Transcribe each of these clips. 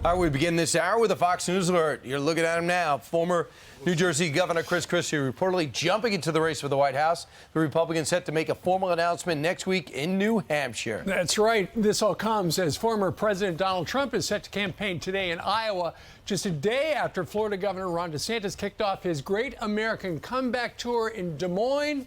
All right, we begin this hour with a Fox News alert. You're looking at him now. Former New Jersey Governor Chris Christie reportedly jumping into the race for the White House. The Republican set to make a formal announcement next week in New Hampshire. That's right. This all comes as former President Donald Trump is set to campaign today in Iowa, just a day after Florida Governor Ron DeSantis kicked off his Great American Comeback Tour in Des Moines,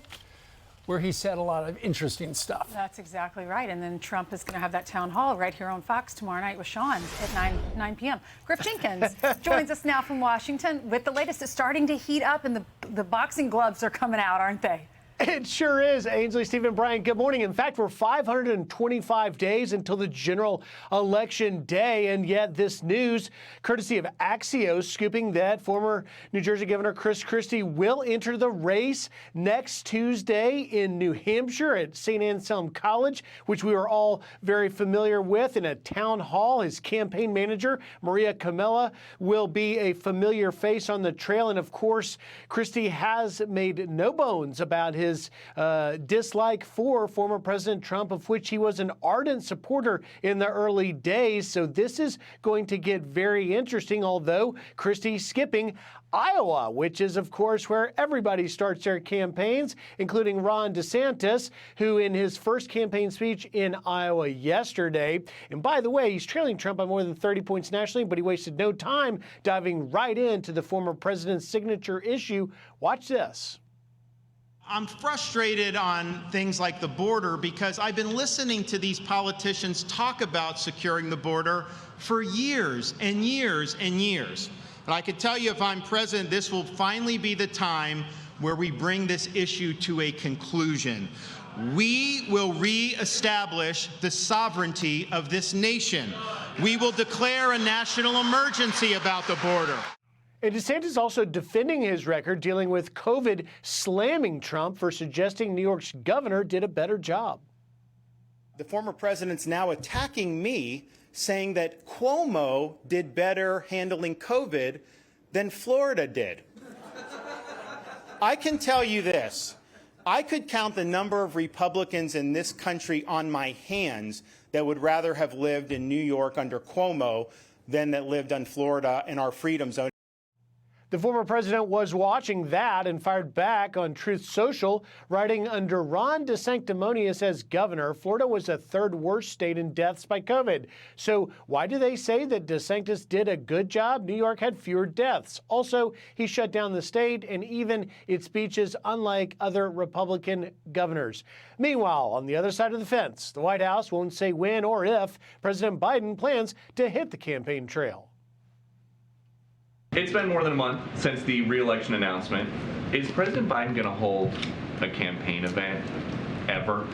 where he said a lot of interesting stuff. That's exactly right. And then Trump is going to have that town hall right here on Fox tomorrow night with Sean at 9 p.m. Griff Jenkins joins us now from Washington with the latest. It's starting to heat up, and the boxing gloves are coming out, aren't they? It sure is. Ainsley, Stephen, Brian, good morning. In fact, we're 525 days until the general election day, and yet this news, courtesy of Axios, scooping that former New Jersey Governor Chris Christie will enter the race next Tuesday in New Hampshire at St. Anselm College, which we are all very familiar with, in a town hall. His campaign manager, Maria Camella, will be a familiar face on the trail, and of course, Christie has made no bones about his dislike for former President Trump, of which he was an ardent supporter in the early days. So this is going to get very interesting, although Christie skipping Iowa, which is, of course, where everybody starts their campaigns, including Ron DeSantis, who in his first campaign speech in Iowa yesterday, and by the way, he's trailing Trump by more than 30 points nationally, but he wasted no time diving right into the former president's signature issue. Watch this. I'm frustrated on things like the border because I've been listening to these politicians talk about securing the border for years and years and years. And I can tell you, if I'm president, this will finally be the time where we bring this issue to a conclusion. We will reestablish the sovereignty of this nation. We will declare a national emergency about the border. And DeSantis also defending his record dealing with COVID, slamming Trump for suggesting New York's governor did a better job. The former president's now attacking me, saying that Cuomo did better handling COVID than Florida did. I can tell you this. I could count the number of Republicans in this country on my hands that would rather have lived in New York under Cuomo than that lived in Florida in our freedom zone. The former president was watching that and fired back on Truth Social, writing, under Ron DeSanctimonious as governor, Florida was the third worst state in deaths by COVID. So why do they say that DeSantis did a good job? New York had fewer deaths. Also, he shut down the state and even its beaches, unlike other Republican governors. Meanwhile, on the other side of the fence, the White House won't say when or if President Biden plans to hit the campaign trail. It's been more than a month since the re-election announcement. Is President Biden going to hold a campaign event ever?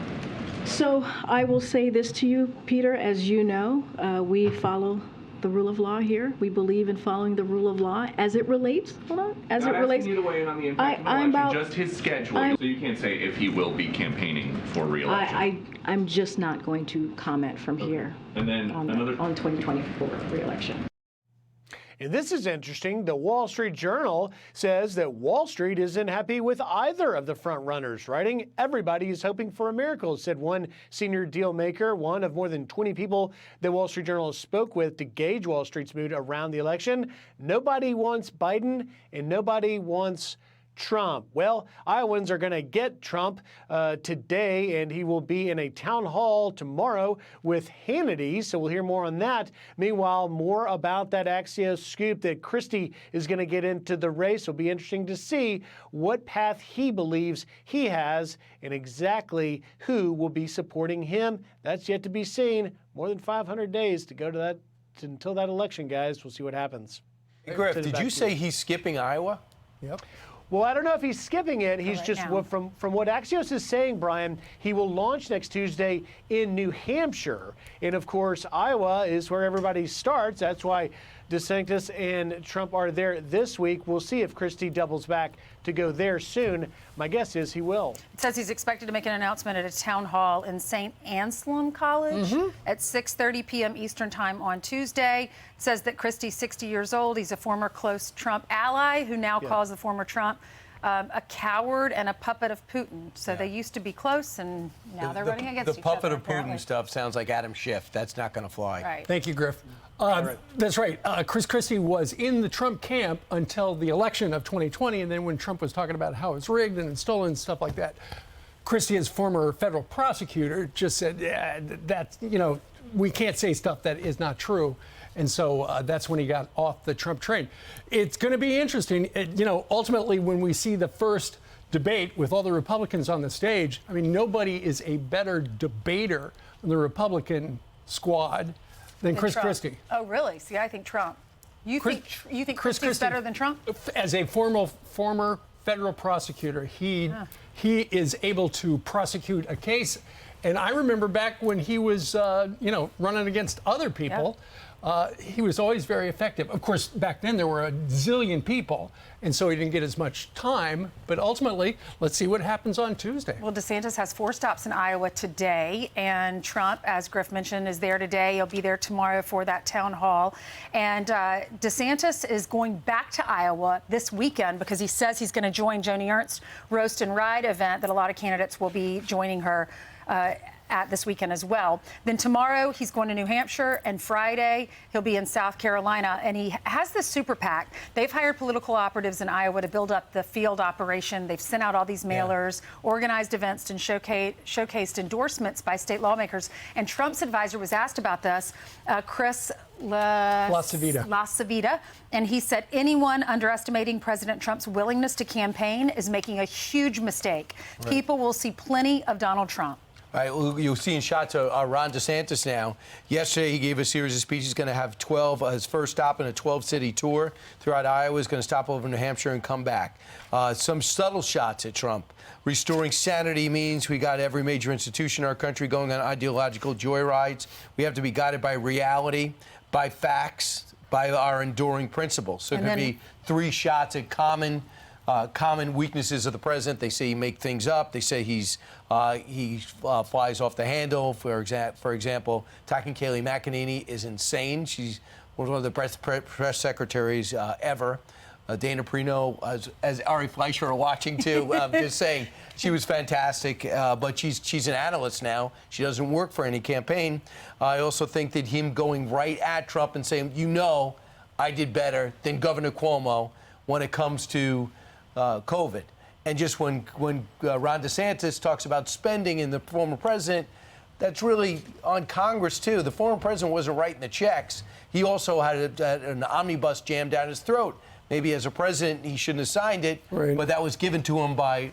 So I will say this to you, Peter. As you know, we follow the rule of law here. We believe in following the rule of law as it relates. Hold on. As Not it relates. You to weigh in on the impact of the election, just his schedule. So you can't say if he will be campaigning for re-election. I'm just not going to comment from here. And then on 2024 re-election. And this is interesting. The Wall Street Journal says that Wall Street isn't happy with either of the front runners, writing, everybody is hoping for a miracle, said one senior deal maker, one of more than 20 people the Wall Street Journal spoke with to gauge Wall Street's mood around the election. Nobody wants Biden and nobody wants Trump. Well, Iowans are going to get Trump today, and he will be in a town hall tomorrow with Hannity, so we'll hear more on that. Meanwhile, more about that Axios scoop that Christie is going to get into the race. It'll be interesting to see what path he believes he has and exactly who will be supporting him. That's yet to be seen. More than 500 days to go to that until that election, guys. We'll see what happens. Hey, Griff, did you say he's skipping Iowa? Yep. Well, I don't know if he's skipping it. He's right just, now. from what Axios is saying, Brian, he will launch next Tuesday in New Hampshire. And, of course, Iowa is where everybody starts. That's why DeSantis and Trump are there this week. We'll see if Christie doubles back to go there soon. My guess is he will. It says he's expected to make an announcement at a town hall in St. Anselm College at 6:30 p.m. Eastern time on Tuesday. It says that Christie's 60 years old. He's a former close Trump ally who now calls the former Trump a coward and a puppet of Putin. So they used to be close, and now they're running against each other. The puppet of apparently. Putin stuff sounds like Adam Schiff. That's not going to fly. Right. Thank you, Griff. That's right. Chris Christie was in the Trump camp until the election of 2020, and then when Trump was talking about how it's rigged and stolen and stuff like that, Christie, as former federal prosecutor, just said, yeah, that's, we can't say stuff that is not true. And so that's when he got off the Trump train. It's going to be interesting. Ultimately, when we see the first debate with all the Republicans on the stage, I mean, nobody is a better debater in the Republican squad than Chris Christie. Oh, really? See, I think Trump. You think Chris Christie's better than Trump? As a former federal prosecutor, he is able to prosecute a case. And I remember back when he was, running against other people. He was always very effective. Of course, back then there were a zillion people, and so he didn't get as much time. But ultimately, let's see what happens on Tuesday. Well, DeSantis has 4 stops in Iowa today, and Trump, as Griff mentioned, is there today. He'll be there tomorrow for that town hall. And DeSantis is going back to Iowa this weekend because he says he's going to join Joni Ernst's Roast and Ride event that a lot of candidates will be joining her at this weekend as well. Then tomorrow he's going to New Hampshire, and Friday he'll be in South Carolina. And he has this super PAC. They've hired political operatives in Iowa to build up the field operation. They've sent out all these mailers, organized events, and showcased endorsements by state lawmakers. And Trump's advisor was asked about this, Chris LaCivita, and he said anyone underestimating President Trump's willingness to campaign is making a huge mistake. Right. People will see plenty of Donald Trump. All right, well, you're seeing shots of Ron DeSantis now. Yesterday, he gave a series of speeches. He's going to have his first stop in a 12-city tour throughout Iowa. He's going to stop over in New Hampshire and come back. Some subtle shots at Trump. Restoring sanity means we got every major institution in our country going on ideological joyrides. We have to be guided by reality, by facts, by our enduring principles. So it could be 3 shots at common weaknesses of the president. They say he makes things up. They say he flies off the handle. For example, attacking Kayleigh McEnany is insane. She's one of the best press secretaries ever. Dana Perino, as Ari Fleischer are watching too, just saying she was fantastic. But she's an analyst now. She doesn't work for any campaign. I also think that him going right at Trump and saying, I did better than Governor Cuomo when it comes to COVID. And just when Ron DeSantis talks about spending and the former president, that's really on Congress, too. The former president wasn't writing the checks. He also had an omnibus jammed down his throat. Maybe as a president, he shouldn't have signed it, but that was given to him by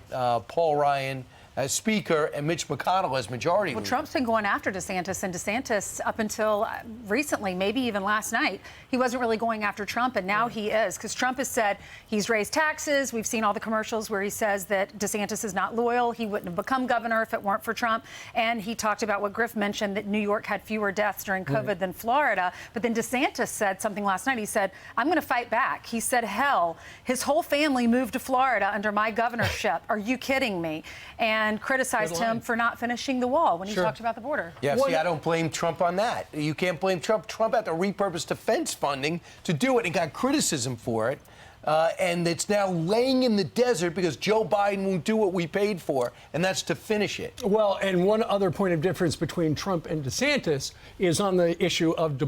Paul Ryan as Speaker and Mitch McConnell as Majority Leader. Trump's been going after DeSantis, and DeSantis, up until recently, maybe even last night, he wasn't really going after Trump, and now he is, because Trump has said he's raised taxes. We've seen all the commercials where he says that DeSantis is not loyal. He wouldn't have become governor if it weren't for Trump. And he talked about what Griff mentioned, that New York had fewer deaths during COVID than Florida. But then DeSantis said something last night. He said, I'm going to fight back. He said, hell, his whole family moved to Florida under my governorship. Are you kidding me? And criticized him for not finishing the wall when he talked about the border. Yeah, see, I don't blame Trump on that. You can't blame Trump. Trump had to repurpose defense funding to do it and got criticism for it. And it's now laying in the desert because Joe Biden won't do what we paid for, and that's to finish it. Well, and one other point of difference between Trump and DeSantis is on the issue of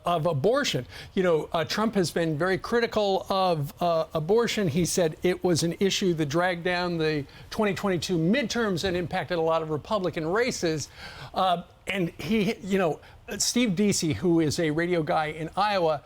abortion. Trump has been very critical of abortion. He said it was an issue that dragged down the 2022 midterms and impacted a lot of Republican races. And he, Steve Doocy, who is a radio guy in Iowa,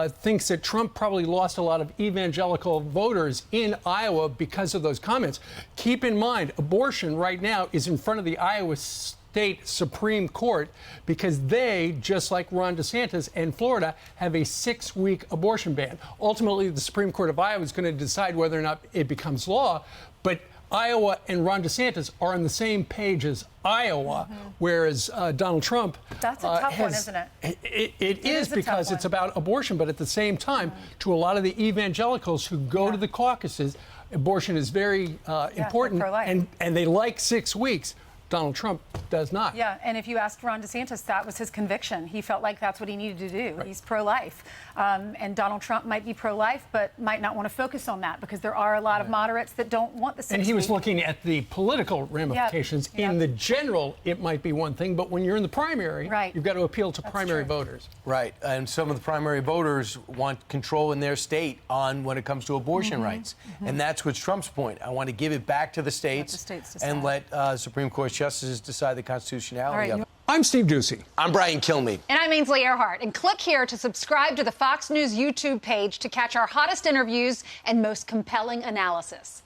thinks that Trump probably lost a lot of evangelical voters in Iowa because of those comments. Keep in mind, abortion right now is in front of the Iowa State Supreme Court because they, just like Ron DeSantis and Florida, have a 6-week abortion ban. Ultimately, the Supreme Court of Iowa is going to decide whether or not it becomes law, but Iowa and Ron DeSantis are on the same page as Iowa, whereas Donald Trump... That's a tough one, isn't it? It is because it's about abortion, but at the same time, to a lot of the evangelicals who go to the caucuses, abortion is very important, and they like 6 weeks. Donald Trump does not. Yeah, and if you asked Ron DeSantis, that was his conviction. He felt like that's what he needed to do. Right. He's pro-life. And Donald Trump might be pro-life, but might not want to focus on that because there are a lot of moderates that don't want the 6 And he was looking at the political ramifications. Yep. In the general, it might be one thing, but when you're in the primary, right. you've got to appeal to primary true. voters. Right, and some of the primary voters want control in their state on when it comes to abortion rights. And that's what's Trump's point. I want to give it back to the states, and let Supreme Court justices decide the constitutionality of it. I'm Steve Doocy. I'm Brian Kilmeade. And I'm Ainsley Earhart. And click here to subscribe to the Fox News YouTube page to catch our hottest interviews and most compelling analysis.